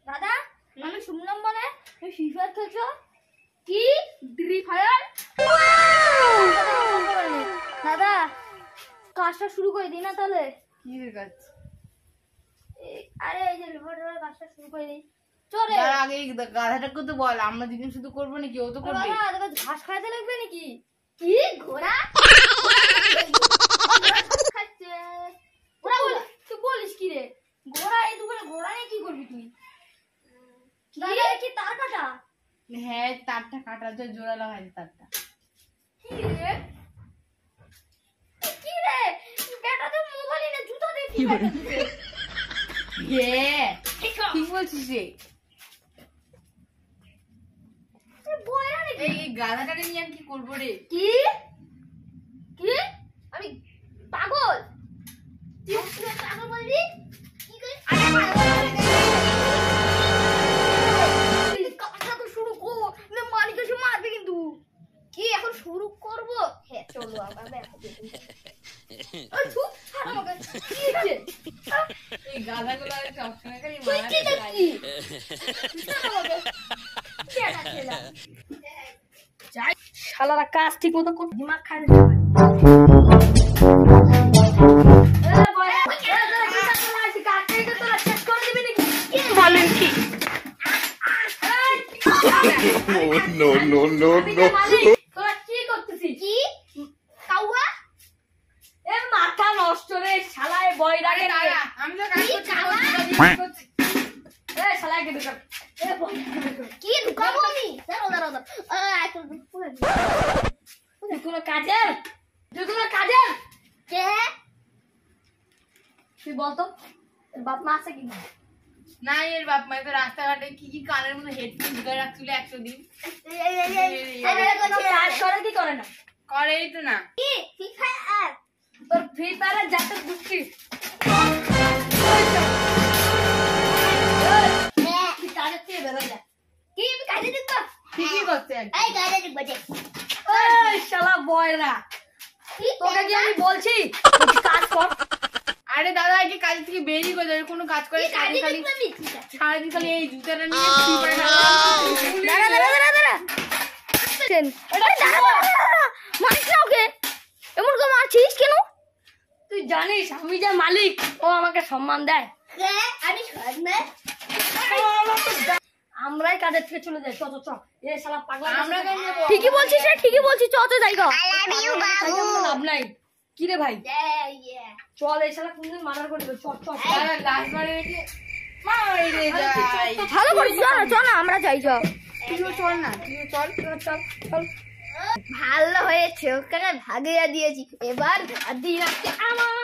দাদা আমি শুনলাম মানে তুমি ফ্রি ফায়ার খেলছো। কি ফ্রি ফায়ার? দাদা কাজটা শুরু করে দিই না তাহলে? কি কাজ? আরে এই যে রিপোর্টারের কাজটা শুরু করে দিই। চলে আগে গাধাটাকে তো বল, আমরা দুজন শুধু করবো নাকি, ও তো করবে। দাদা দাদা ঘাস খাইতে লাগবে নাকি? কি ঘোড়া খাচ্ছে? ওরা বল, তুই বলিস কি রে? ঘোড়া এই দোকানে ঘোড়া নিয়ে কি করবি তুই? দাদা কি তার কাটা? হ্যাঁ তারটা কাটা, তো জোড়া লাগাই তারটা। কি রে কি রে বেটা তো মোবাইল না জুতা দিয়ে কি করছিস? হ্যাঁ কি বলছিস রে? বয়া নাকি? এই গাধাটাকে নিয়ে আমি কি করবো রে? কি কি আমি পাগল? তুই পাগল বলবি? কি করে কাজটা তো শুরু কর না, মালিক এসে মারবে কিন্তু। কি এখন শুরু করব? হ্যাঁ চলো আমরা দেখো। ওই চুপ ছাড় আমাকে। কি হচ্ছে? এই গাধাগুলো আর সবসময় খালি তুই মারা কি খায়। দেখছিস? ছাড় আমাকে। কেডা খেলা? যাই শালারা কাজ ঠিক মতো কর, দিমাগ খায় না। No, no, no, no. তোরা কি করতেছিস? কি কাউয়া এ মাথা নষ্ট রে শালায় বয় রাখে না। আমি তো কাজ করছি। এ শালায় কে ঢুকাব? এ বয় কি ঢুকাবো আমি? দাঁড়াও দাঁড়াও দাঁড়াও। তুই কোনো কাজের কে? তুই বলতো বাপ মা আছে কি না? না এর বাপ মা তো রাস্তাঘাটে কি কি কানের মধ্যে হেডফোন ঢুকায় রাখছিল 100 দিন। কাজ করে কি করে না? করেই তো না। কি ফ্রি ফায়ার? তোর ফ্রি ফায়ারে যাতে ঢুকছি কি কাজের থেকে বেরোয় যা। কি আমি কাজে ঢুকবো? ঠিকই করছে একদম। এই কাজে ঢুকবো যে। এই শালা বয়রা তোকে কি আমি বলছি তুই কাজ কর। আরে দাদা আগে কাজ থেকে বেরিয়ে গেল, কোনো কাজ করে সারাদিন খালি এই জুতাটা নিয়ে ফ্রি ফায়ার দাঁড়া মারিস না ওকে, এমন করে মারছিস কেন? তুই জানিস আমি যে মালিক, ও আমাকে সম্মান দেয়। আমরাই কাজের থেকে চলে যাই। চল চল এ শালা পাগলা। আমরা কেন যাবো? ঠিকই বলছিস রে, ঠিকই বলছিস। চল তো যাই গো। লাভ নাই কি রে ভাই? চল এই শালা কোনদিন মার্ডার করে দেবে। চল চল দাদা লাস্ট বারে রেখে মাইরে যাই। ভালো করিস। চল না আমরা যাই। চল তুইও চল না, তুইও চল। চল চল। ভালো হয়েছে, ওকে ভাগিয়ে দিয়েছি। এবার দিন আমার